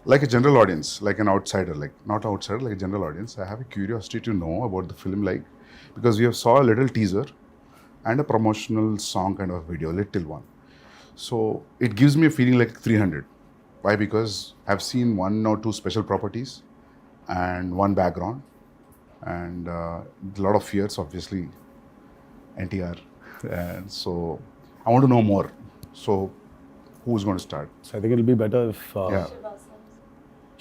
like a general audience, like an outsider, like not outsider, like a general audience, I have a curiosity to know about the film, like, because we have saw a little teaser and a promotional song kind of video, little one. So it gives me a feeling like 300. Why? Because I've seen 1 or 2 special properties and 1 background and a lot of fears, obviously, NTR. And so I want to know more. So who's going to start? So I think it'll be better if Yeah.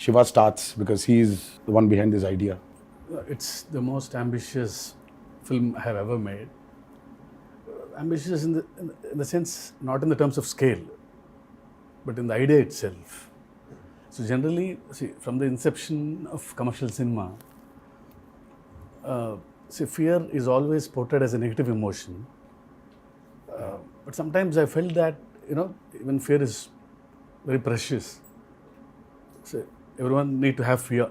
Shiva starts, because he's the one behind this idea. It's the most ambitious film I have ever made. Ambitious in the sense, not in the terms of scale, but in the idea itself. So generally, see, from the inception of commercial cinema, fear is always portrayed as a negative emotion. But sometimes I felt that, even fear is very precious. So everyone need to have fear.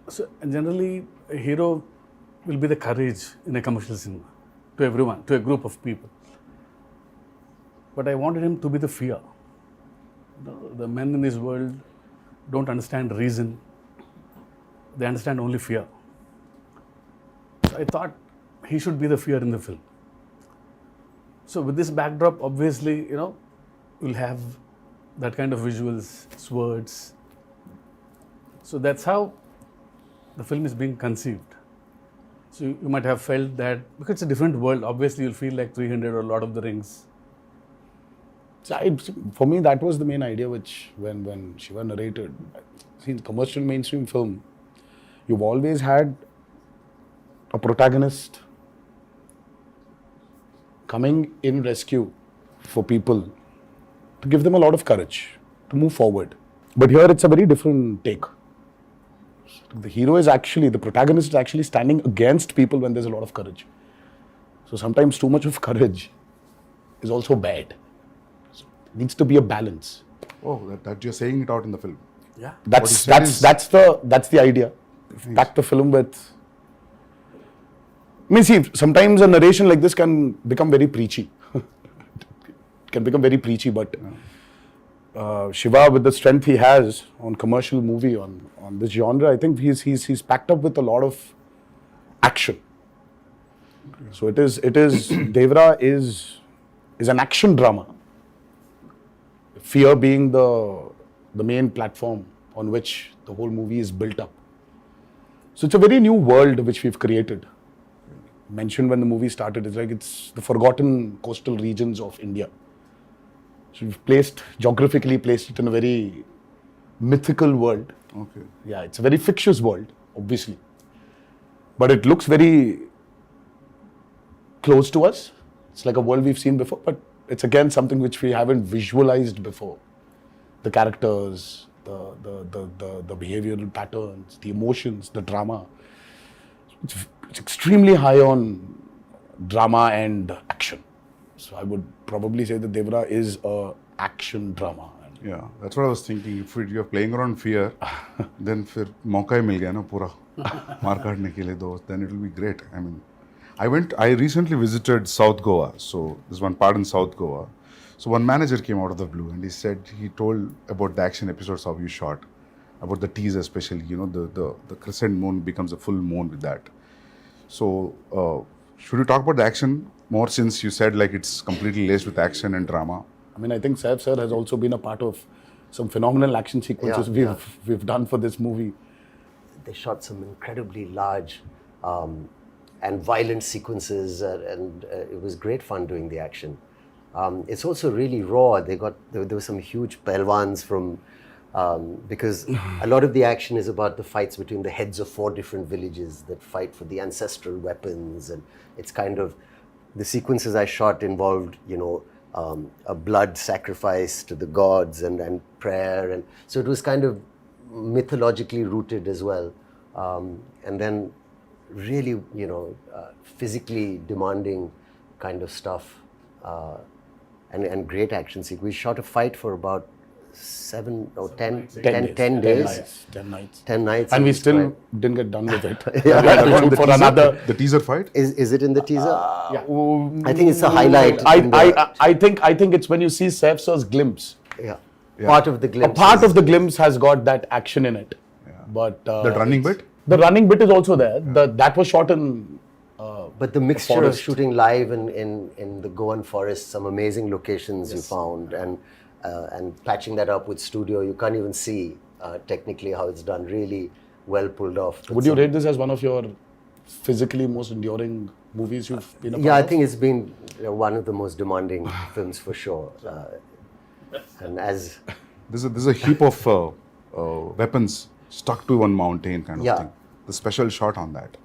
So, and generally, a hero will be the courage in a commercial cinema to everyone, to a group of people. But I wanted him to be the fear. The men in this world don't understand reason. They understand only fear. So I thought he should be the fear in the film. So with this backdrop, obviously, we'll have that kind of visuals, swords. So that's how the film is being conceived. So you might have felt that, because it's a different world, obviously you'll feel like 300 or Lord of the Rings. So for me, that was the main idea, which when Shiva narrated. See, in commercial mainstream film, you've always had a protagonist coming in rescue for people to give them a lot of courage to move forward. But here it's a very different take. The hero is actually, the protagonist is actually standing against people when there's a lot of courage. So sometimes too much of courage is also bad. So it needs to be a balance. Oh, that you're saying it out in the film. Yeah. That's the idea. Pack the film with. I mean, see, sometimes a narration like this can become very preachy. It can become very preachy, but Shiva, with the strength he has on commercial movie, on this genre, I think he's packed up with a lot of action. So it is Devara is an action drama. Fear being the main platform on which the whole movie is built up. So it's a very new world which we've created. Mentioned when the movie started, it's the forgotten coastal regions of India. So we've geographically placed it in a very mythical world. Okay. Yeah, it's a very fictitious world, obviously. But it looks very close to us. It's like a world we've seen before, but it's again something which we haven't visualized before. The characters, the behavioral patterns, the emotions, the drama. It's extremely high on drama and action. So I would probably say that Devara is a action drama. Yeah, that's what I was thinking. If you're playing around fear, then फिर मौका ही मिल गया ना पूरा मार काटने के लिए दो, then it will be great. I mean, I recently visited South Goa. So there's one part in South Goa. So one manager came out of the blue and he told about the action episodes how you shot, about the teaser especially, the crescent moon becomes a full moon with that. So should we talk about the action more, since you said like it's completely laced with action and drama? I mean, I think Saif sir has also been a part of some phenomenal action sequences we've done for this movie. They shot some incredibly large and violent sequences, and it was great fun doing the action. It's also really raw. There were some huge pelwans from, because a lot of the action is about the fights between the heads of 4 different villages that fight for the ancestral weapons, and it's kind of, the sequences I shot involved, a blood sacrifice to the gods and prayer, and so it was kind of mythologically rooted as well, and then really, physically demanding kind of stuff, and great action sequence. We shot a fight for about 10 days. 10 nights. 10 nights. And we still didn't get done with it. The teaser fight? Is it in the teaser? Yeah. I think it's the highlight. I think it's when you see Saif sir's glimpse. Yeah. Part of the A glimpse. part of the glimpse has got that action in it. But The running bit? The running bit is also there. That was shot in. But the mixture of forest. shooting live in the Goan forest, some amazing locations you found, and patching that up with studio, you can't even see technically how it's done. Really well pulled off. Would you rate this as one of your physically most enduring movies you've been a part Yeah, I of? think it's been one of the most demanding films for sure. And as There's a heap of weapons stuck to one mountain kind of Yeah. thing. The special shot on that.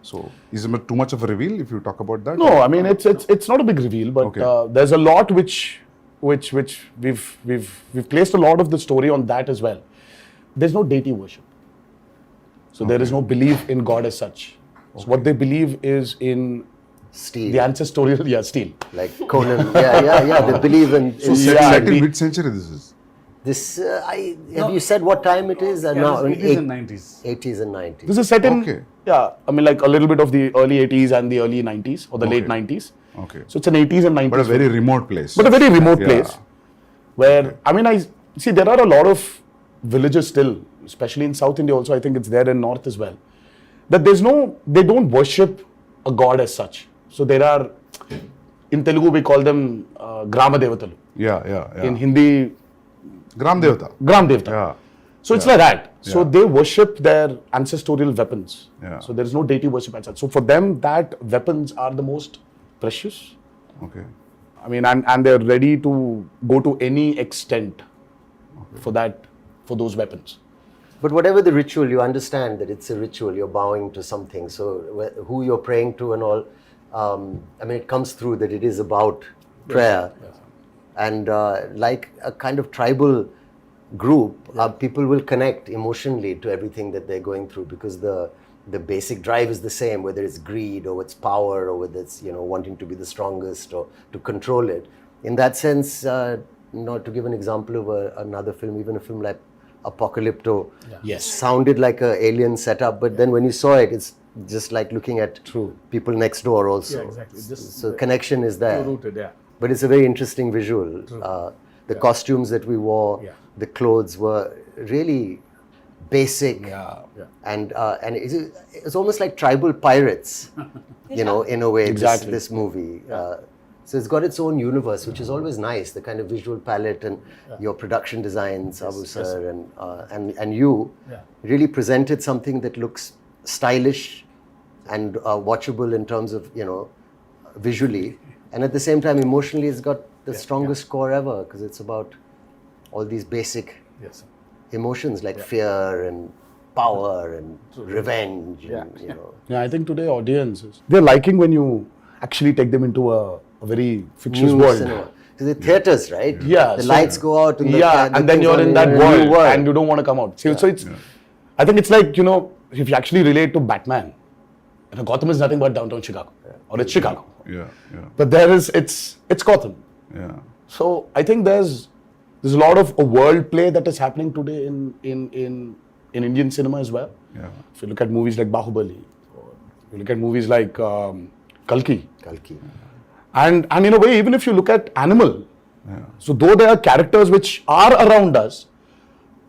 So, is it too much of a reveal if you talk about that? No, I mean it's not a big reveal, but Okay. there's a lot which we've placed a lot of the story on that as well. There's no deity worship, so there is no belief in God as such. So what they believe is in Steel, the ancestorial steel. like Conan. Yeah. They believe in Set in the- mid-century this is. this. Have you said what time it is? Yeah, No, it is 80s and 90s. 80s and 90s. This is set in Okay. I mean like a little bit of the early 80s and the early 90s or the late 90s. Okay. So it's an 80s and 90s. But a very remote place. But a very remote Yeah. place where, I mean, I see there are a lot of villages still, especially in South India also, I think it's there in North as well, that they don't worship a god as such. So there are, in Telugu we call them Grama Devatalu. Yeah. In Hindi, Gram Devata. Gram Devata. Yeah. So it's like that. So Yeah. they worship their ancestorial weapons. Yeah. So there is no deity worship as such. So for them, that weapons are the most precious. Okay. I mean, and they're ready to go to any extent for those weapons. But whatever the ritual, you understand that it's a ritual. You're bowing to something. So who you're praying to and all, I mean, it comes through that it is about prayer. And like a kind of tribal group, people will connect emotionally to everything that they're going through because the basic drive is the same, whether it's greed or it's power or whether it's wanting to be the strongest or to control it. In that sense, to give an example of another film, even a film like Apocalypto, Yes. sounded like a alien setup, but then when you saw it, it's just like looking at people next door also. Yeah, exactly. Just So connection is there. rooted, yeah. But it's a very interesting visual. The costumes that we wore, the clothes were really basic, and it's almost like tribal pirates, in a way. Exactly. This movie. So it's got its own universe, which is always nice. The kind of visual palette and your production designs, Abu sir, and you really presented something that looks stylish and watchable in terms of visually. And at the same time, emotionally, it's got the strongest score ever because it's about all these basic emotions like fear and power and revenge. And, Yeah, I think today audiences, they're liking when you actually take them into a very fictitious new world. cinema. So the theaters, right? Yeah. The so- lights go out. And and then you're in that world and you don't want to come out. So it's, I think it's like, if you actually relate to Batman, Gotham is nothing but downtown Chicago. Or it's Chicago. Yeah. But it's Gotham. Yeah. So I think there's a lot of a world play that is happening today in Indian cinema as well. Yeah. If you look at movies like Bahubali, or you look at movies like Kalki, and in a way, even if you look at Animal, so though there are characters which are around us,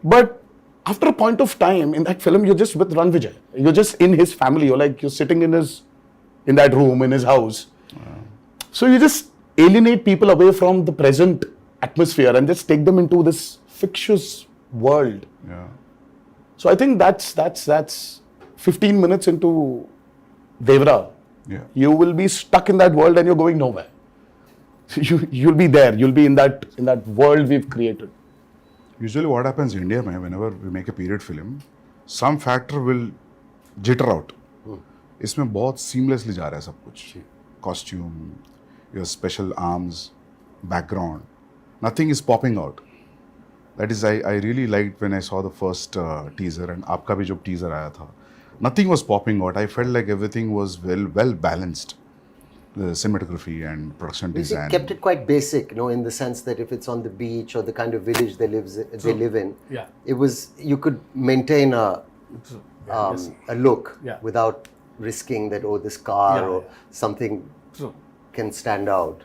but after a point of time in that film, you're just with Ran Vijay. You're just in his family. You're sitting in that room in his house. So you just alienate people away from the present atmosphere and just take them into this fictitious world. Yeah. So I think that's 15 minutes into Devara. Yeah. You will be stuck in that world and you're going nowhere. You'll be there. You'll be in that world we've created. Usually what happens in India, man, whenever we make a period film, some factor will jitter out. इसमें बहुत seamlessly जा रहा है सब कुछ. Costume, your special arms, background, nothing is popping out. That is, I really liked when I saw the first teaser and आपका भी जो teaser आया था. Nothing was popping out. I felt like everything was well balanced. The cinematography and production They design. kept it quite basic, in the sense that if it's on the beach or the kind of village they live in, it was, you could maintain a look without risking that, this car or something can stand out.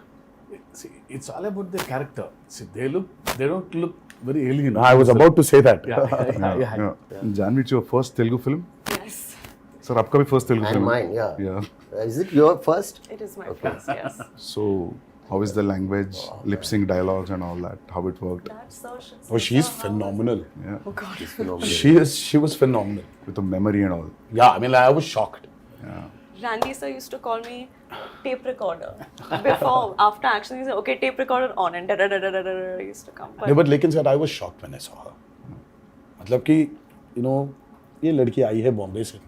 See, it's all about the character. See, they don't look very alien. I was about to say that. Yeah. Janhvi, it's your first Telugu film? Yes, Sir, आपका भी first Telugu And film? mine, yeah. Yeah. Is it your first? it is my first, yes. So, how is the language, lip sync dialogues and all that? How it worked? That's so shit. Oh, she's phenomenal. Yeah. Oh God. She was phenomenal. With the memory and all. Yeah, I mean, I was shocked. Yeah. Randy sir used to call me tape recorder. Before, after action, he said, okay, tape recorder on, and da-da-da-da-da-da used to come. No, but लेकिन sir, I was shocked when I saw her. मतलब कि, you know, ये लड़की आई है बॉम्बे से.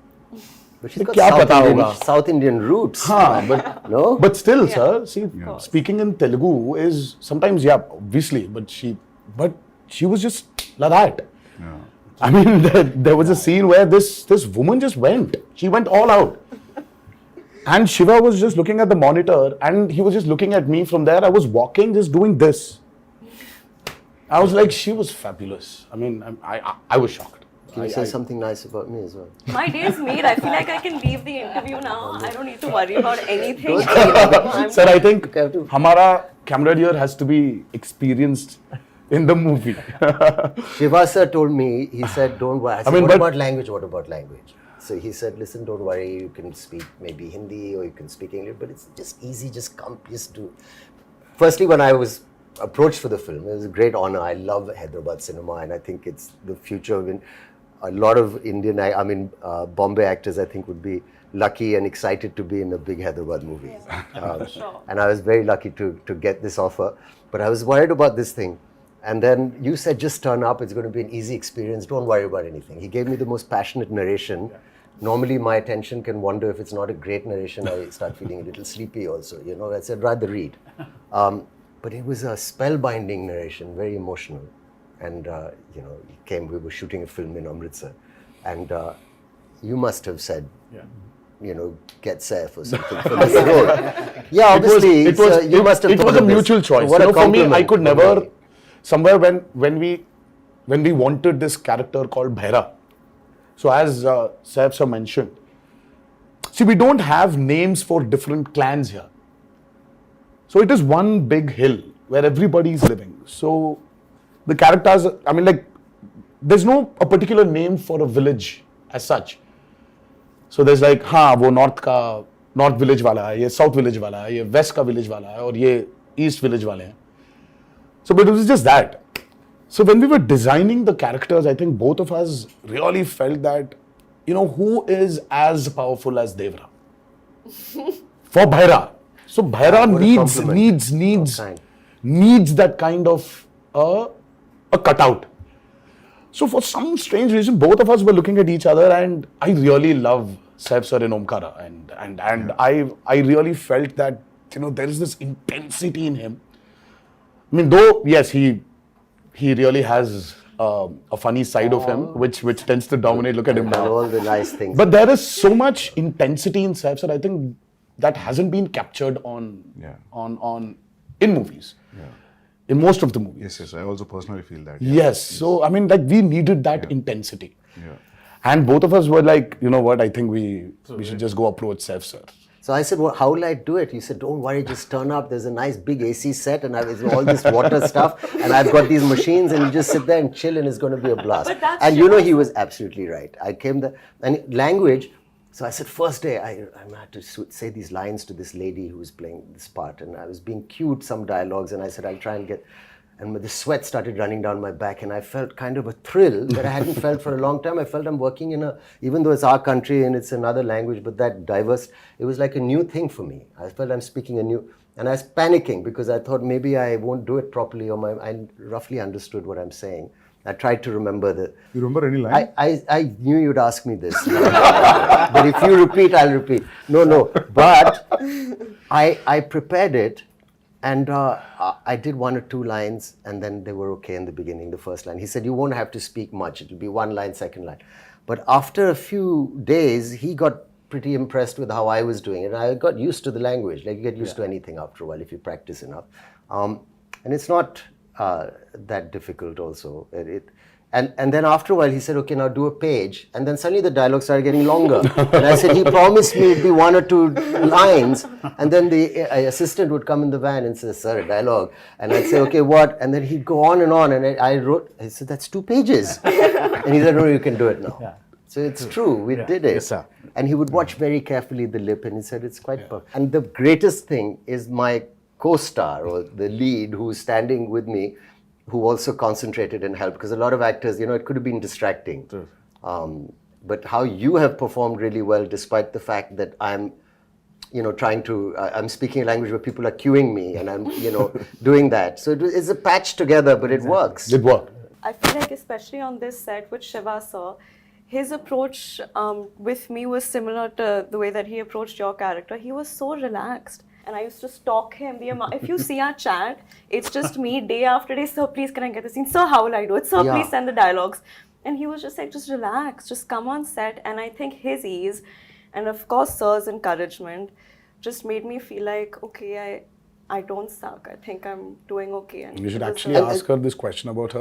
But she's got क्या पता होगा? South Indian roots. हाँ, but No? But still, sir, see, course. speaking in Telugu is sometimes, yeah, obviously, but she was just like that. Yeah. I mean, there was a scene where this woman just went. She went all out. And Shiva was just looking at the monitor and he was just looking at me from there. I was walking, just doing this. I was like, she was fabulous. I mean, I was shocked. Can you say something nice about me as well? My day is made. I feel like I can leave the interview now. I don't need to worry about anything. Sir, I think You have to- Hamara camaraderie has to be experienced in the movie. Shiva sir told me, he said, don't worry. I said, mean, what but- about language? What about language? So he said, listen, don't worry. You can speak maybe Hindi or you can speak English, but it's just easy. Just come, just do. Firstly, when I was approached for the film, it was a great honor. I love Hyderabad cinema and I think it's the future of a lot of Bombay actors, I think, would be lucky and excited to be in a big Hyderabad movie. Sure. And I was very lucky to get this offer. But I was worried about this thing. And then you said, just turn up. It's going to be an easy experience. Don't worry about anything. He gave me the most passionate narration. Normally, my attention can wander. If it's not a great narration, I start feeling a little sleepy also. You know, I said, rather read. But it was a spellbinding narration, very emotional. And, you know, he came, we were shooting a film in Amritsar. And you must have said, you know, get Saif or something for this role. Yeah, obviously, you must have it thought was a of this. mutual choice. What You a know, for me, I compliment. could never, somewhere when we wanted this character called Bhaira. So as Saif sir mentioned, see, we don't have names for different clans here. So it is one big hill where everybody is living. So the characters, I mean, like, there's no a particular name for a village as such. So there's like, हाँ वो north village वाला है, ये south village वाला है, ये west का village वाला है और ये east village वाले हैं. So but it was just that. So when we were designing the characters, I think both of us really felt that, you know, who is as powerful as Devara? For Bhaira. So Bhaira What a compliment. needs that kind of a cutout. So for some strange reason, both of us were looking at each other, and I really love Saif sir in Omkara, and I really felt that, you know, there is this intensity in him. I mean, though yes, he really has a funny side of him, which tends to dominate. Look at him And now. all the nice things. But there is so much intensity in Saif sir. I think that hasn't been captured on in movies. In most of the movies. Yes, I also personally feel that. Yes. So, I mean, like, we needed that intensity. Yeah. And both of us were like, you know what, I think we should just go approach Saif sir. So I said, well, how will I do it? You said, don't worry, just turn up. There's a nice big AC set and it's all this water stuff. And I've got these machines and you just sit there and chill and it's going to be a blast. But that's And you know, he was absolutely right. I came there and language. So I said, first day, I had to say these lines to this lady who was playing this part. And I was being cued some dialogues. And I said, I'll try and get... And the sweat started running down my back. And I felt kind of a thrill that I hadn't felt for a long time. I felt I'm working in even though it's our country and it's another language, but that diverse, it was like a new thing for me. I felt I'm speaking a new... And I was panicking because I thought maybe I won't do it properly or I roughly understood what I'm saying. I tried to remember the... You remember any line? I knew you'd ask me this. But if you repeat, I'll repeat. No. But I prepared it and I did one or two lines and then they were okay in the beginning, the first line. He said, you won't have to speak much. It'll be one line, second line. But after a few days, he got pretty impressed with how I was doing it. I got used to the language. Like you get used to anything after a while if you practice enough. And it's not... that difficult also. And then after a while, he said, okay, now do a page. And then suddenly the dialogue started getting longer. And I said, he promised me it'd be 1 or 2 lines. And then the assistant would come in the van and say, sir, a dialogue. And I'd say, okay, what? And then he'd go on. And I said, that's 2 pages. And he said, no, you can do it now. Yeah. So it's true, we did it. Yes, sir. And he would watch very carefully the lip and he said, it's quite perfect. And the greatest thing is my co-star or the lead who's standing with me, who also concentrated and helped, because a lot of actors, it could have been distracting. But how you have performed really well, despite the fact that I'm, trying to, I'm speaking a language where people are cueing me and I'm, doing that. So it's a patch together, but it works. It worked. I feel like especially on this set with Shiva sir, his approach with me was similar to the way that he approached your character. He was so relaxed. And I used to stalk him. If you see our chat, it's just me day after day. Sir, please can I get the scene? Sir, how will I do it? Sir, please send the dialogues. And he was just like, just relax, just come on set. And I think his ease and of course sir's encouragement just made me feel like, okay, I don't suck. I think I'm doing okay. And You should it was actually ask her this question about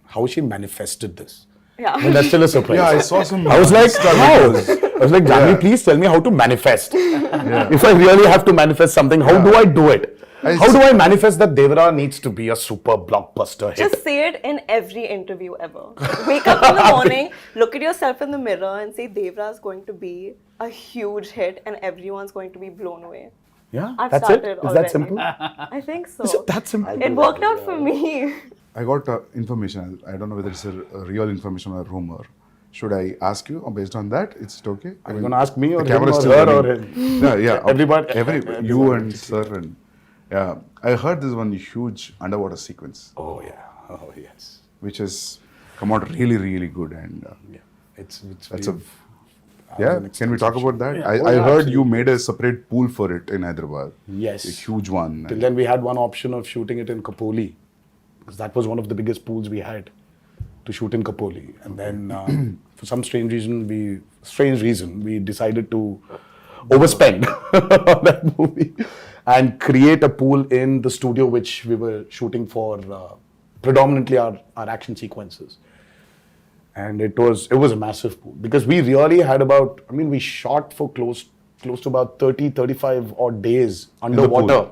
how she manifested this. Yeah. I mean, that's still a surprise. Yeah, I saw some. I was like, Insta how? videos. I was like, Janhvi, please tell me how to manifest. If I really have to manifest something, how do I do it? How do I manifest that Devara needs to be a super blockbuster hit? Just say it in every interview ever. Wake up in the morning, look at yourself in the mirror and say Devara is going to be a huge hit and everyone's going to be blown away. Yeah, I've that's it. started Is that already. simple? I think so. Is it that simple? It worked out for me. I got information. I don't know whether it's a real information or a rumor. Should I ask you based on that? It's okay. Are you going to ask me or the him camera is or still her or running. him? Yeah. Everybody- You and sir and yeah. I heard this one huge underwater sequence, Oh, yeah. Oh, yes. which has come out really, really good. And Yeah. It's that's a we've- yeah. an Can we talk about that? Yeah. I heard you made a separate pool for it in Hyderabad. Yes. A huge one. Till then, we had one option of shooting it in Kapoli, because that was one of the biggest pools we had to shoot in Kapoli. And then, for some strange reason, we decided to overspend on that movie and create a pool in the studio which we were shooting for predominantly our action sequences. And it was a massive pool because we really had we shot for close to about 35 odd days underwater.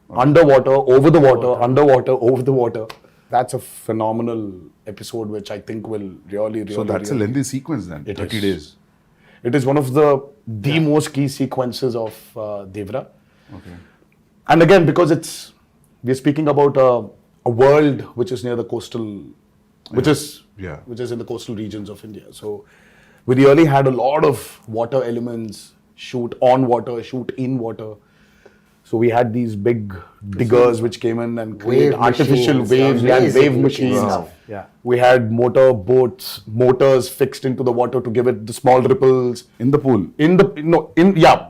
Underwater, over the water, underwater, over the water. That's a phenomenal episode which I think will really So that's a lengthy sequence then. It 30 is. days. It is one of the most key sequences of Devara. Okay. And again, because we're speaking about a world which is near the coastal, which is in the coastal regions of India. So we really had a lot of water elements, shoot on water, shoot in water. So we had these big diggers which came in and created artificial machines, waves. We had amazing wave looking machines. stuff. Yeah. We had motors fixed into the water to give it the small ripples. In the pool.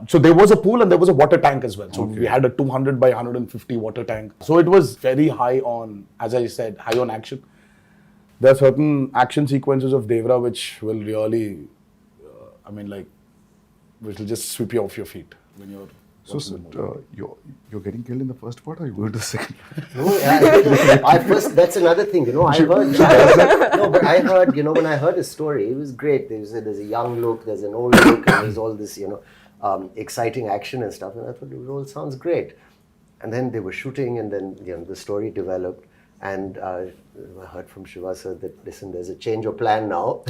So there was a pool and there was a water tank as well. So we had a 200 by 150 water tank. So it was very high on, as I said, high on action. There are certain action sequences of Devara which will really, which will just sweep you off your feet when you're. So you're getting killed in the first part or you go to the second? No, that's another thing, I heard, but I heard, when I heard his story, it was great. There's a young look, there's an old look, and there's all this, exciting action and stuff. And I thought it all sounds great. And then they were shooting and then, the story developed. And I heard from Shiva sir that, listen, there's a change of plan now.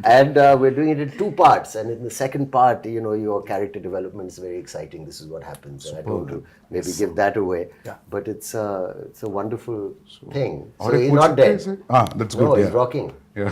And we're doing it in 2 parts. And in the second part, your character development is very exciting. This is what happens. And I don't want to maybe give that away. Yeah. But it's a wonderful thing. So Or he's not dead. That's good. No, yeah. he's rocking. Yeah.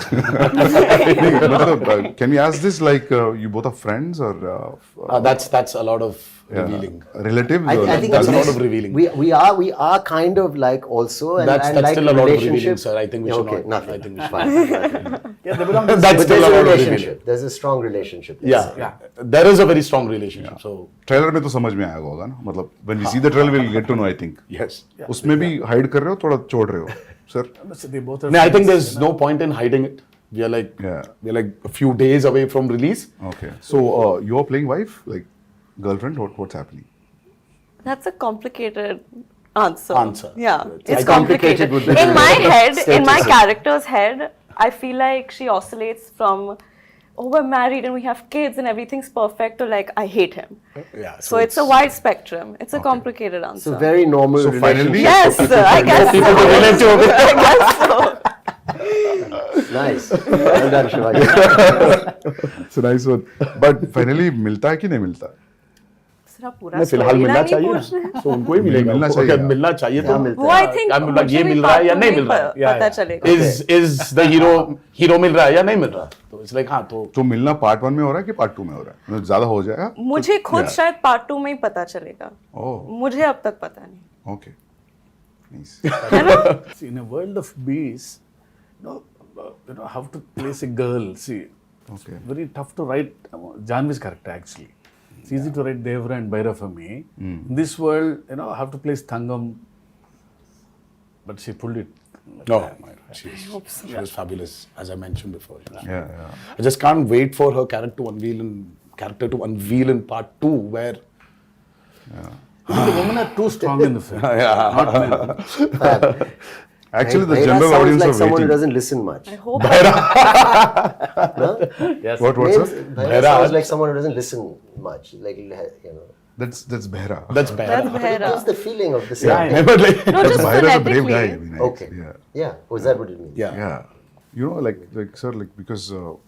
Can we ask this like you both are friends or That's a lot of revealing. relatives? I or think That's cousins? a lot of revealing. We are kind of like also and, That's like still a lot of revealing, relationship. sir. I think we should okay, not. Nothing. I think we should Fine. Yeah, they belong to That's But still there's a a lot of revealing. relationship. There's a strong relationship. Yeah, there is a very strong relationship. So trailer में तो समझ में आएगा होगा ना मतलब when we see the trailer we'll get to know I think yes. उसमें भी hide कर रहे हो थोड़ा छोड़ रहे हो sir So they both are No, I think friends, there's no point in hiding it. We are like a few days away from release. okay so you're playing wife like girlfriend what's happening That's a complicated answer. Yeah, It's it's complicated complicated. with the In my head, in my status. character's head, I feel like she oscillates from, oh, we're married and we have kids and everything's perfect, to like, I hate him. Yeah. So it's a wide spectrum. It's a complicated answer. It's a very normal So relationship. finally- Yes, I guess so. I guess so. Nice. Well done, Shivaji. It's a nice one. But finally, मिलता है कि नहीं मिलता? सिर्फ पूरा नहीं, फिलहाल मिलना storyline ही चाहिए पूछ रहे हैं। ना, तो उनको ही मिलेगा, मिलना उनको चाहिए। अगर मिलना चाहिए तो क्या मिलता वो I think I mean, like, मुझे ये भी मिल रहा है या part नहीं two मिल रहा है, में पता चलेगा। is the hero मिल रहा है या नहीं मिल रहा, तो it's like हाँ तो तो मिलना पार्ट 1 में हो रहा है कि पार्ट 2 में हो रहा है? मतलब ज्यादा हो जाएगा? मुझे खुद शायद पार्ट 2 में ही पता चलेगा। ओह, मुझे अब तक पता नहीं। Okay. Nice. See, in a world of bees, how to place a girl. See, Okay. it's very tough to write Janhvi's character actually. It's easy to write Devara and Bhaira for me. In this world, I have to place Thangam, but she pulled it. no, she was fabulous, as I mentioned before. Yeah. I just can't wait for her character to unveil in part 2, where The women are too strong in the film. Not men. Actually, the Bhaira general sounds audience like are someone who waiting. doesn't listen much. I hope Yes. What, Names, sir? Bhaira sounds like someone who doesn't listen much. Like, you know. That's Behra. that's bad. that's Bhaira. What's the feeling of the same? Yeah, I know. Remember, like, No, just Behra is a brave guy. phonetically. I mean, Okay. Yeah. Yeah. Was that what it means? yeah. Yeah. You know, like sir, like because of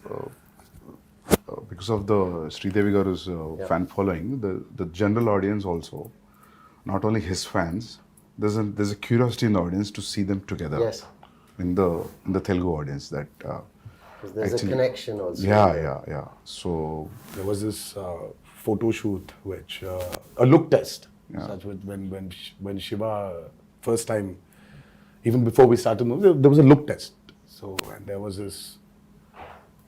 the Sridevi Garu's fan following, the general audience also, not only his fans, there's a curiosity in the audience to see them together. Yes. In the Telugu audience, that 'Cause there's actually- a connection also. yeah. So There was this photo shoot, which a look test, such with when Shiva first time, even before we started movie, there was a look test. So and there was this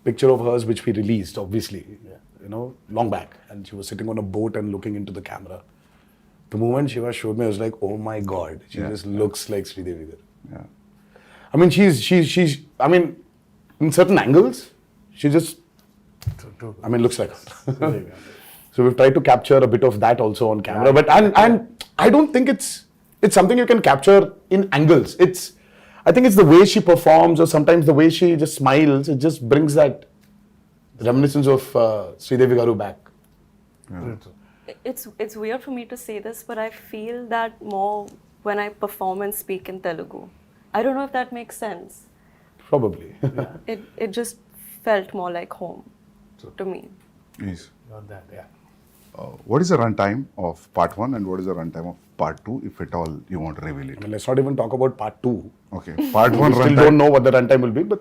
picture of hers which we released, obviously, long back, and she was sitting on a boat and looking into the camera. The moment Shiva showed me, I was like, oh my God, she just looks like Sridevi Garu. yeah. I mean, she's. I mean, in certain angles, she just. I mean, looks like her. So we've tried to capture a bit of that also on camera, but and I don't think it's something you can capture in angles. I think it's the way she performs, or sometimes the way she just smiles. It just brings that reminiscence of Sridevi Garu back. It's weird for me to say this, but I feel that more when I perform and speak in Telugu. I don't know if that makes sense. Probably. It just felt more like home to me. Yes. Got that, yeah. What is the runtime of part 1 and what is the runtime of part 2, if at all you want to reveal I it? mean, let's not even talk about part 2. Okay. Part 1 We still runtime. don't know what the runtime will be, but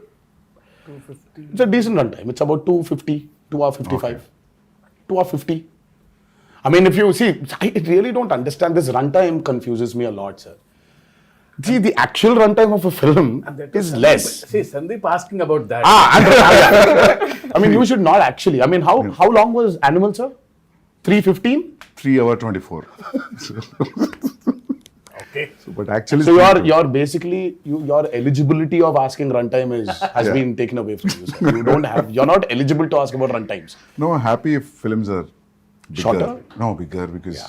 250. It's a decent runtime. It's about 250, 2 hour 55, Okay. 2 hour 50. I mean, if you see, I really don't understand this runtime. Confuses me a lot, sir. See, the actual runtime of a film is less. See, Sandeep asking about that. I mean, you should not actually. I mean, how long was Animal, sir? 3:15. 3 hour 24. Okay. So, but actually, So it's you're basically your eligibility of asking runtime has Yeah. been taken away from you. Sir. You're not eligible to ask about runtimes. No, I'm happy if films are bigger. Shorter? No, bigger because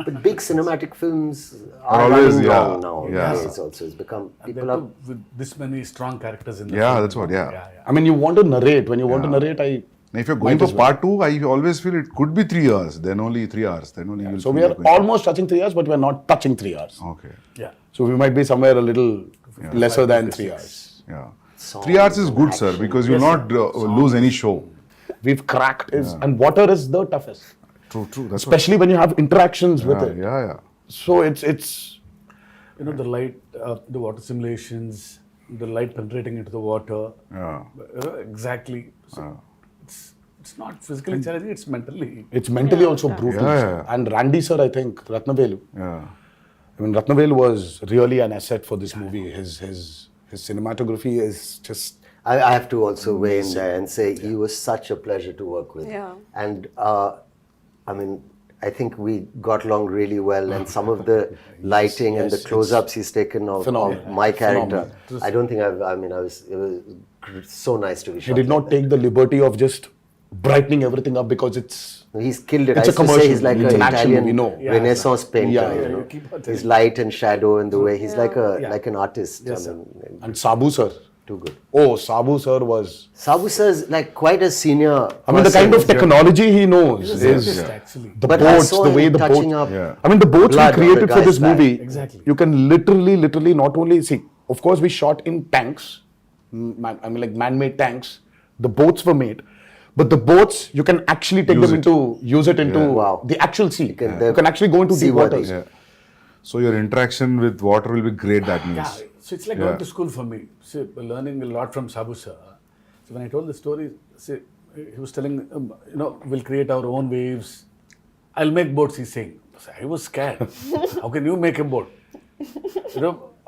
But big cinematic films are always, running yeah, long now. yeah. It's also it's become And people that are. too with this many strong characters in the Yeah, film. that's what, yeah. I mean, you want to narrate. When you want to narrate, Now, if you're going Might for as well. part 2, I always feel it could be 3 hours. Then only 3 hours. Then only you'll So feel we are like going- almost touching 3 hours, but we're not touching 3 hours. Okay. Yeah. So we might be somewhere a little lesser than 3 hours. Yeah. Songs 3 hours is and good, sir, action. because you'll not lose any show. We've cracked and water is the toughest, True. That's especially when you have interactions with what, it. yeah. So it's The light, the water simulations, the light penetrating into the water. Yeah. Exactly. So it's not physically challenging, it's mentally also brutal. Yeah, sir. yeah. And Randy sir, I think Ratnavelu. Yeah. I mean, Ratnavelu was really an asset for this movie. His cinematography is just. I have to also weigh in there and say he was such a pleasure to work with. Yeah. And I mean, I think we got along really well, and some of the lighting and the close-ups he's taken of Phenomenal. my character. Phenomenal. I don't think it was so nice to be shot. He did not like take the liberty of just brightening everything up because it's He's killed it. It's I a used to say commercial. he's like It's an an action Italian movie, no. Yeah, Renaissance painter. Yeah, you yeah, know? you keep on His telling. light and shadow and the way he's like a Yeah. like an artist. Yes, I mean, and Sabu sir. too good. Oh, Sabu sir was. Sabu sir is like quite a senior. I mean, the person. kind of technology he knows He's a is scientist, actually. the But I boats, saw the him way the touching boats. up. Yeah. I mean, the boats we blood on the created for guy's this back. movie. Exactly. You can literally not only see. Of course, we shot in tanks. I mean, like man-made tanks. The boats were made, but the boats you can actually take Use them it. into use it into Wow. the actual sea. can- You can actually go into deep seaworthy. waters. Yeah. So your interaction with water will be great, that means. Yeah, so it's like Yeah. going to school for me. So learning a lot from Sabu sir. So when I told the story, see, he was telling, we'll create our own waves. I'll make boats, he's saying. So I was scared. How can you make a boat?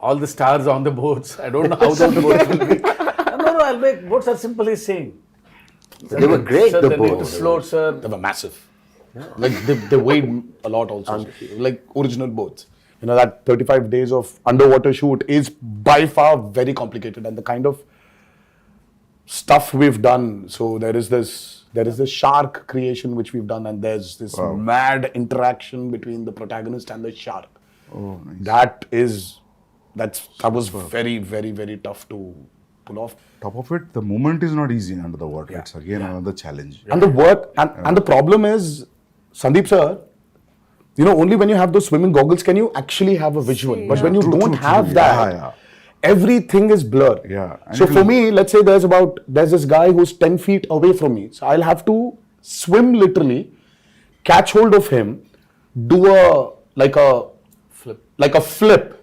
All the stars on the boats. I don't know how those boats will be. No, I'll make boats are simple, he's saying. They were great, Sir, the they need to boats. float, sir. They were massive. Like they weighed a lot also. Like original boats. You know, that 35 days of underwater shoot is by far very complicated, and the kind of stuff we've done. So there is this shark creation which we've done, and there's this mad interaction between the protagonist and the shark. Oh, nice. That was very, very, very tough to pull off. Top of it, the movement is not easy under the water. It's again another challenge. And the work and the problem is, Sandeep sir, only when you have those swimming goggles can you actually have a visual. See, But when you True, don't true, have true. that, Yeah. everything is blur. Yeah. And So it for will- me, let's say there's this guy who's 10 feet away from me. So I'll have to swim literally, catch hold of him, do a flip,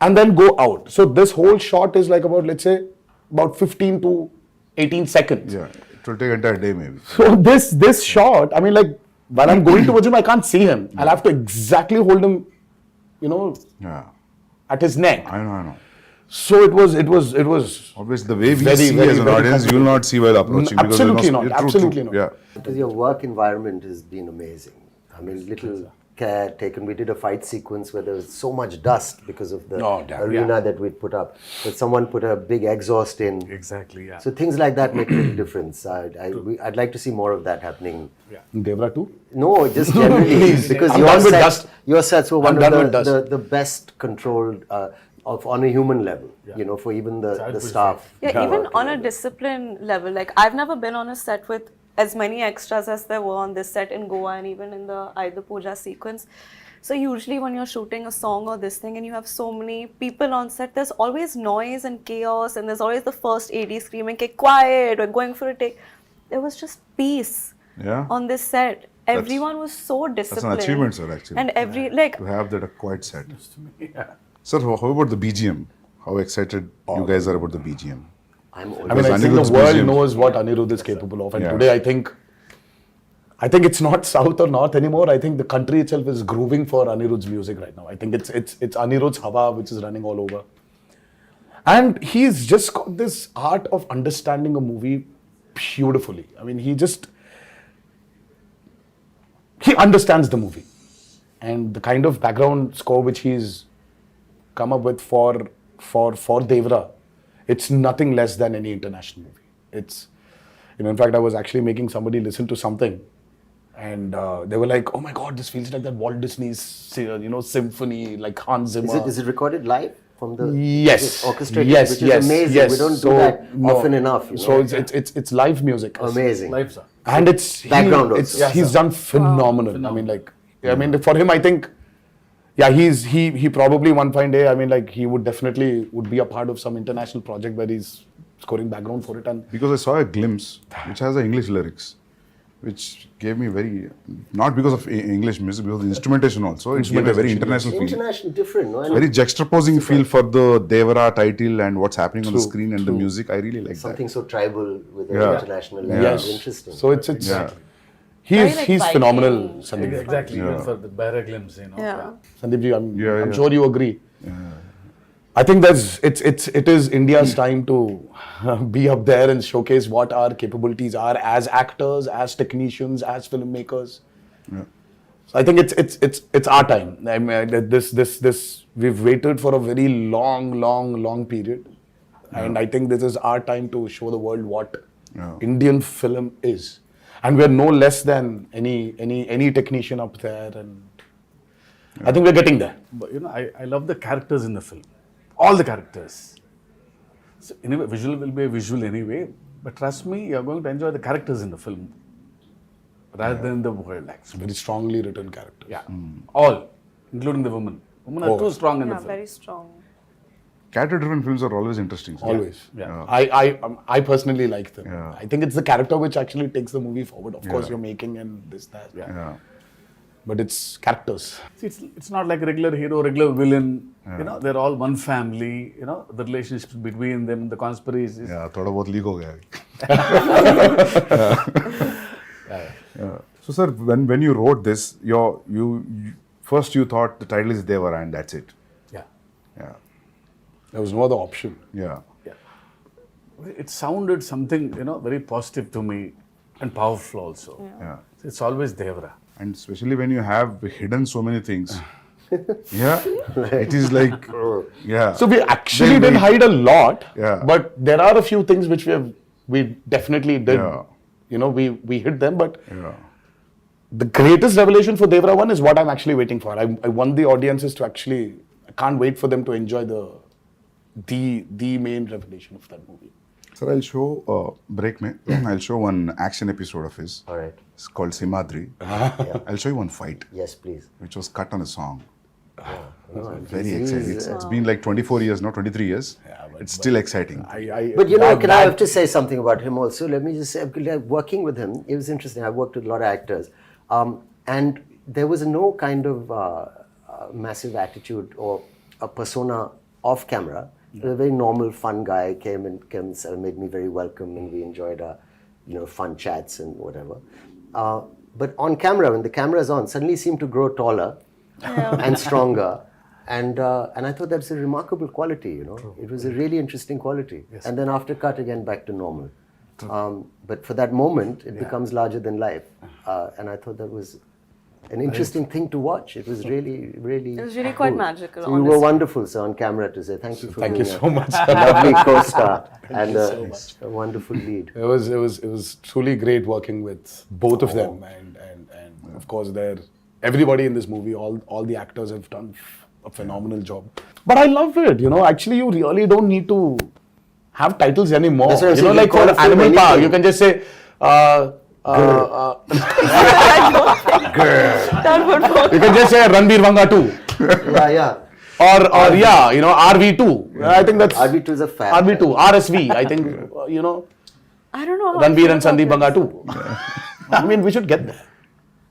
and then go out. So this whole shot is like about 15 to 18 seconds. Yeah. It will take entire day maybe. So this shot, I mean, like when I'm going towards him, I can't see him. I'll have to exactly hold him, Yeah. at his neck. I know. So it was. Obviously, the way we Very, see very, as an very audience, you will not see while approaching. because you know- Absolutely not. Yeah, true, Absolutely true. not. Yeah. Because your work environment has been amazing. I mean, little care taken. We did a fight sequence where there was so much dust because of the Oh, damn. arena that we'd put up. But someone put a big exhaust in. Exactly, yeah. So things like that make a little difference. I'd like to see more of that happening. Devara too. No, just generally because I'm your done with sets, dust. your sets were one I'm done of with dust. the best controlled on a human level. For even the staff. Yeah, even on a discipline level, like I've never been on a set with as many extras as there were on this set in Goa and even in the Aida Puja sequence. So usually when you're shooting a song or this thing and you have so many people on set, there's always noise and chaos, and there's always the first AD screaming, "Okay, quiet, we're going for a take." There was just peace Yeah. on this set. Everyone was so disciplined. That's an achievement, sir, actually. And To have that a quiet set. Yeah. Sir, how about the BGM? How excited you guys are about the BGM? I'm I mean, Because I think Anirudh's the world BGM knows what Anirudh is capable of, and Yeah. today I think it's not south or north anymore. I think the country itself is grooving for Anirudh's music right now. I think it's Anirudh's Hawa which is running all over, and he's just got this art of understanding a movie beautifully. I mean, he understands the movie, and the kind of background score which he's come up with for Devara, it's nothing less than any international movie. It's, in fact, I was actually making somebody listen to something, and they were like, "Oh my God, this feels like that Walt Disney's, symphony, like Hans Zimmer." Is it recorded live from the? Yes. Is it orchestrated, Yes. which yes. is amazing. Yes. We don't So, do that no. often enough. So it's live music. amazing. Life, sir. And it's Background also. he's done phenomenal. I mean, for him, I think, he probably one fine day, I mean, like he would definitely be a part of some international project where he's scoring background for it. And Because I saw a glimpse which has the English lyrics, which gave me not because of English music, because of the instrumentation also. It gave a very international feel. International, different. No? Very juxtaposing feel for the Devara title and what's happening on the screen and the music. I really like that. Something so tribal with an Yeah. international Yeah. language. yes, Interesting. so it's Yeah. Very, like, he's Viking. phenomenal, Sandeep. Exactly, even Yeah. for the barra glimpse, Yeah. Sandeep ji, I'm Yeah. sure you agree. I think it is India's time to be up there and showcase what our capabilities are as actors, as technicians, as filmmakers. Yeah. So I think it's our time. I mean, this we've waited for a very long period, and I think this is our time to show the world what Indian film is. And we're no less than any technician up there, and I think we're getting there. But I love the characters in the film. All the characters. So anyway, visual will be a visual anyway, but trust me, you're going to enjoy the characters in the film rather than the world actually. Very strongly written character. Yeah. All, including the women. Women are too strong in the Yeah, film. very strong. Character-driven films are always interesting. sir. Always. Yeah. I personally like them. Yeah. I think it's the character which actually takes the movie forward. Of course, you're making and this, that. Yeah. But it's characters. See, it's not like regular hero, regular villain. They're all one family. The relationships between them, the conspiracies. Yeah, थोड़ा बहुत leak हो गया. Yeah. So sir, when you wrote this, you first you thought the title is Devara and that's it. Yeah. Yeah. There was no other option. Yeah. It sounded something, very positive to me and powerful also. Yeah. It's always Devara. And especially when you have hidden so many things. Yeah. It is like, yeah. So we actually didn't hide a lot. Yeah. But there are a few things which we definitely did. Yeah. We hid them. But Yeah. the greatest revelation for Devara 1 is what I'm actually waiting for. I want the audiences to actually, I can't wait for them to enjoy the main revelation of that movie. Sir, I'll show, break me, I'll show one action episode of his. All right. It's called Simadri. I'll show you one fight, Yes, please. which was cut on a song. No, Very he's- exciting. It's been like 24 years, not 23 years. It's still exciting. But I have to say something about him also? Let me just say, working with him, it was interesting. I worked with a lot of actors. And there was no kind of massive attitude or a persona off camera. He was a very normal, fun guy, came and made me very welcome, and we enjoyed our, fun chats and whatever. But on camera, when the camera is on, suddenly he seemed to grow taller and stronger. And I thought that's a remarkable quality, It was a really interesting quality. Yes. And then after cut, again, back to normal. But for that moment, it becomes larger than life. And I thought that was an interesting thing to watch. It was really, really It was really quite magical, So you were honestly. wonderful, sir, on camera to say thank you for Thank being you so much. a lovely co-star and so much. a wonderful lead. It was truly great working with both of them, and of course everybody in this movie, all the actors have done a phenomenal job. But I love it, Actually, you really don't need to have titles anymore. That's what I'm saying, Like you call for a film Animal Park, anything. you can just say. That would work. You can just say Janhvi Vanga 2. Yeah. Or RV2. I think that's RV2 is a fab. RV2, RSV. I think I don't know how I Ranveer feel and Sandeep about Vanga 2. I mean, we should get there.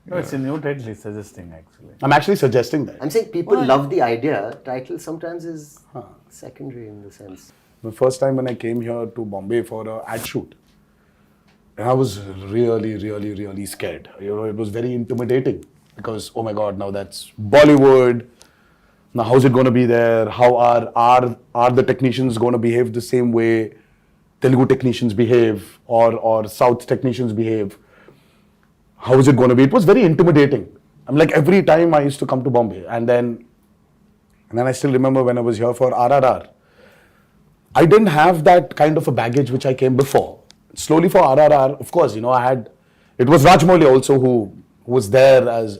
No, it's a new title he's suggesting actually. I'm actually suggesting that. I'm saying people love the idea. Title sometimes is secondary in the sense. The first time when I came here to Bombay for an ad shoot, I was really, really, really scared. It was very intimidating because, oh my God, now that's Bollywood. Now, how's it going to be there? How are the technicians going to behave the same way Telugu technicians behave or South technicians behave? How is it going to be? It was very intimidating. I'm like, every time I used to come to Bombay, and then I still remember when I was here for RRR, I didn't have that kind of a baggage which I came before. Slowly for RRR, of course, I had, it was Rajmouli also who was there as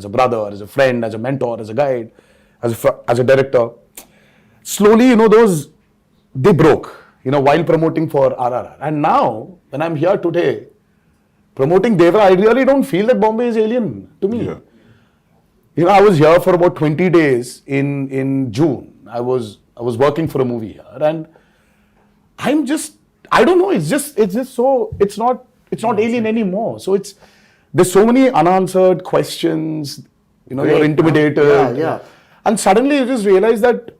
a brother, as a friend, as a mentor, as a guide, as a director. Slowly, those, they broke, while promoting for RRR. And now, when I'm here today, promoting Devara, I really don't feel that Bombay is alien to me. Yeah. I was here for about 20 days in June. I was working for a movie here, and I don't know. It's just so it's not alien anymore. So there's so many unanswered questions. You're intimidated. Yeah. And suddenly you just realize that,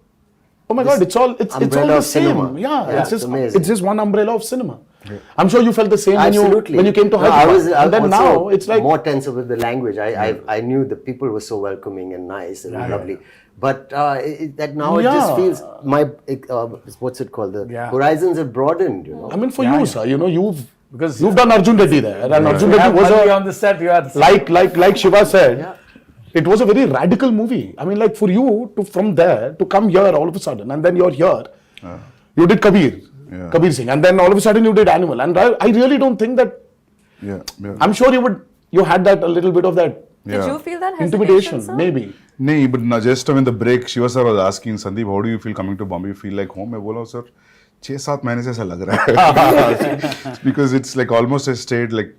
oh my God, it's all the umbrella of same. cinema. Yeah, It's amazing. it's just one umbrella of cinema. Yeah. I'm sure you felt the same Absolutely. when you came to No, Hyderabad. I And then also now it's like more tense with the language. I knew the people were so welcoming and nice and lovely. But that now it just feels what's it called? The horizons have broadened. I mean, for you, sir, you've Because done Arjun Reddy there, and Arjun Reddy was on the set. You are like Shiva said, it was a very radical movie. I mean, like for you from there to come here all of a sudden, and then you're here. You did Kabir. Yeah. Kabir Singh, and then all of a sudden you did Animal, and I really don't think that. Yeah. Yeah. I'm sure you had that a little bit of that Did you feel that hesitation, intimidation, sir? maybe. No, but just in the break, Shiva sir was asking Sandeep, how do you feel coming to Bombay? You feel like home? I बोला sir, 6-7 महीने से ऐसा लग रहा है. Because it's like almost I stayed like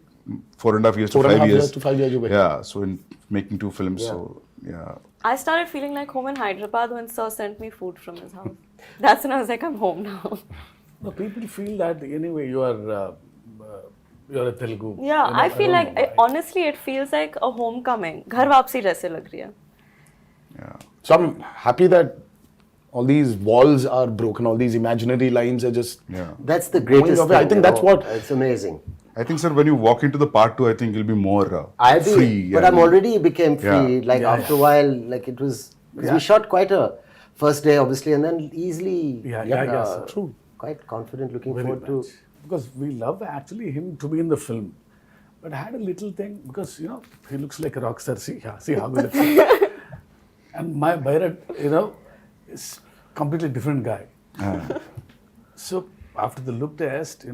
4.5 years to 5 years. to 5 years away. Yeah, so in making 2 films, so yeah. I started feeling like home in Hyderabad when Sir sent me food from his house. That's when I was like, I'm home now. No, people feel that anyway you're a Telugu. Yeah, You know, I feel don't like know why. honestly, it feels like a homecoming. घर वापसी जैसे लग रही है. Yeah. So I'm happy that all these walls are broken, all these imaginary lines are just. Yeah. That's the greatest away. I thing. think you that's know. what- It's amazing. I think, sir, when you walk into the part 2, I think you'll be more I'll be, free. but I'm already became free. Yeah. Like after a while, like it was, because we shot quite a first day, obviously, and then easily, Yeah, sir. True. quite confident, looking Very forward much. to. Because we love actually him to be in the film. But I had a little thing because he looks like a rock star. See how he looks. And my Bharat, is completely different guy. So after the look test,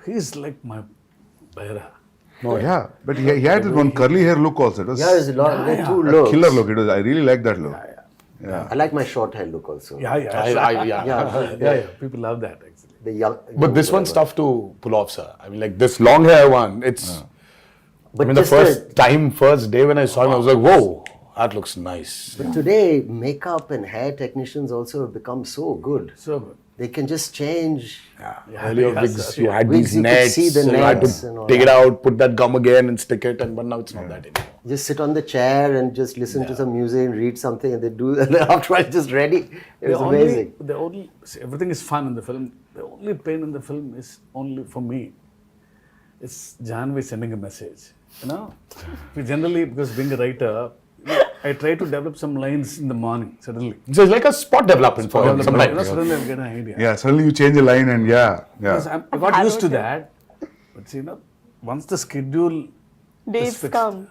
he's like my Bharat. Oh, yeah. But he had that one curly hair look also. It was Yeah, there's a lot. There are two a looks. killer look. It was. I really like that look. Yeah. I like my short hair look also. Yeah. Yeah, People love that actually. the young. But this one's tough to pull off, sir. I mean, like this long hair one, it's. But I mean, the just first day when I saw him, I was like, whoa, that looks nice. But today, makeup and hair technicians also have become so good. So good. They can just change. Earlier yes, wigs, sir. you had Wigs, these you could nets, see the so you had nets and to all take it that. out, put that gum again and stick it, but now it's not that anymore. Just sit on the chair and just listen to some music and read something, and they do. And then after it's just ready. It was amazing. See, everything is fun in the film. The only pain in the film is only for me. It's Janhvi sending a message. We generally, because being a writer, I try to develop some lines in the morning suddenly. So it's like a spot development for him sometimes. Suddenly I get an idea. Yeah. Suddenly you change a line and Because yeah. I got used to that. But see, once the schedule Dates fixed. come.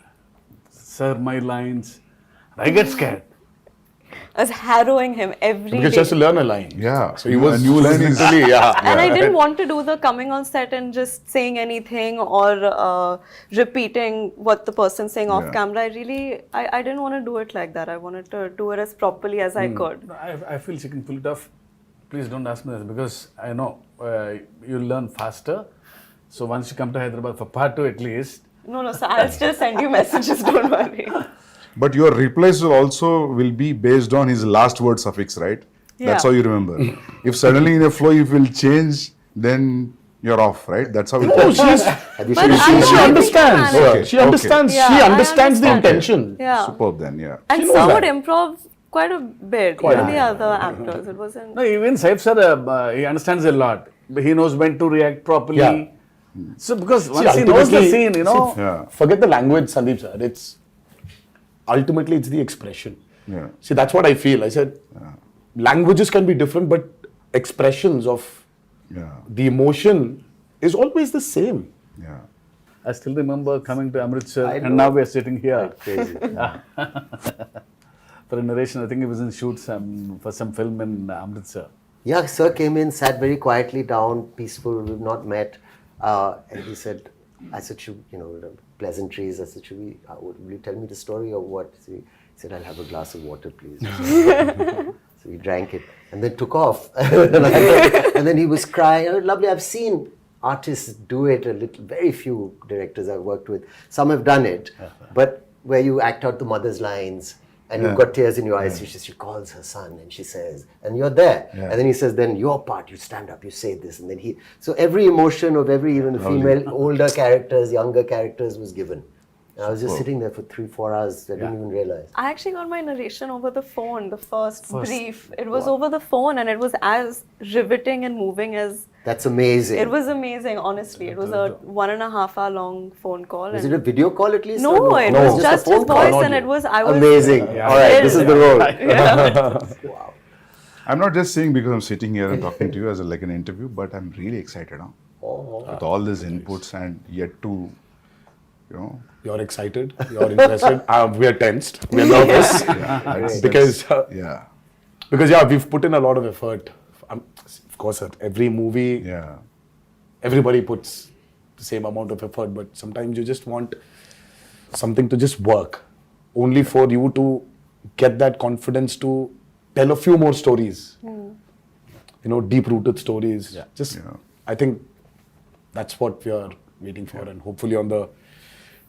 Sir, my lines, I get scared. I was harrowing him every Because he day. has to learn a line. Yeah. So he was a new line is literally, And I didn't want to do the coming on set and just saying anything or repeating what the person's saying off Yeah. camera. I didn't want to do it like that. I wanted to do it as properly as I could. No, I feel she can pull it off. Please don't ask me this because I know you'll learn faster. So once you come to Hyderabad for part 2 at least. No, so I'll still send you messages, don't worry. But your replies will be based on his last word suffix, right? That's Yeah. how you remember. If suddenly in a flow you will change, then you're off, right? That's how it Oh, goes. she's, But she I understands. think I Okay, She understands. okay. She Yeah, I understands the understand. intention. Yeah. Superb then, yeah. And She knows some that. would improv quite a bit. Quite Even a the bit. other actors. It wasn't. No, even Saif sir, he understands a lot. But he knows when to react properly. Yeah. So because once he knows the ultimately- scene, Yeah. Forget the language, Sandeep sir. It's ultimately it's the expression. Yeah. See, that's what I feel. I said languages can be different, but expressions of Yeah. the emotion is always the same. Yeah. I still remember coming to Amritsar I and know. now we are sitting here Crazy. for a narration. I think he was in shoot for some film in Amritsar. Yeah, sir came in, sat very quietly down, peaceful. We've not met, and he said, "I said, the pleasantries. I said, will you tell me the story or what?" So he said, "I'll have a glass of water, please." So we drank it and then took off. And then he was crying. Oh, lovely. I've seen artists do it a little. Very few directors I've worked with. Some have done it, but where you act out the mother's lines. And you've got tears in your eyes. She calls her son and she says, and you're there. Yeah. And then he says, then your part, you stand up, you say this. And then so every emotion of even the female, older characters, younger characters was given. And I was just sitting there for 3-4 hours. I didn't even realize. I actually got my narration over the phone, the first brief. It was over the phone and it was as riveting and moving as... That's amazing. It was amazing, honestly. It was a 1.5 hour long phone call. Was and it a video call at least? No, or it No, was a just phone his call. voice and it was... I was Amazing. All right, this is the role. Wow. I'm not just saying because I'm sitting here and talking to you as like an interview, but I'm really excited with all these inputs and yet to, You're excited. You're interested. We are tensed. We are nervous that's- because yeah. because we've put in a lot of effort. of course, sir, every movie, Yeah. everybody puts the same amount of effort, but sometimes you just want something to just work, only for you to get that confidence to tell a few more stories. You know, deep-rooted stories. Yeah. Just, Yeah. I think that's what we are waiting for, and hopefully on the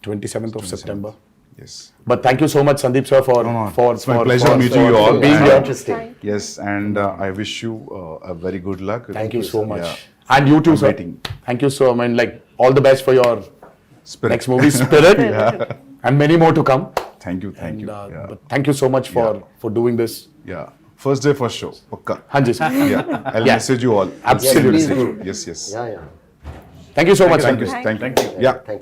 27th of September. Yes. But thank you so much, Sandeep sir, for It's my pleasure meeting you all. being And- here. Interesting. Yes, and I wish you a very good luck. Thank you so much. Yeah. And you too, I'm sir. waiting. Thank you so much. Like, all the best for your Spirit. next movie, Spirit, and many more to come. Thank you. Thank And, you. Yeah. But thank you so much for doing this. Yeah. First day, first show. Pakka. Hanji, sir. Yeah. I'll Yeah. message you all. Absolutely. Yes, please do. Yes, yes. Yeah, yeah. Thank you so much, Thank you. Sandeep. Thank you. Thank you. Yeah. Thank you.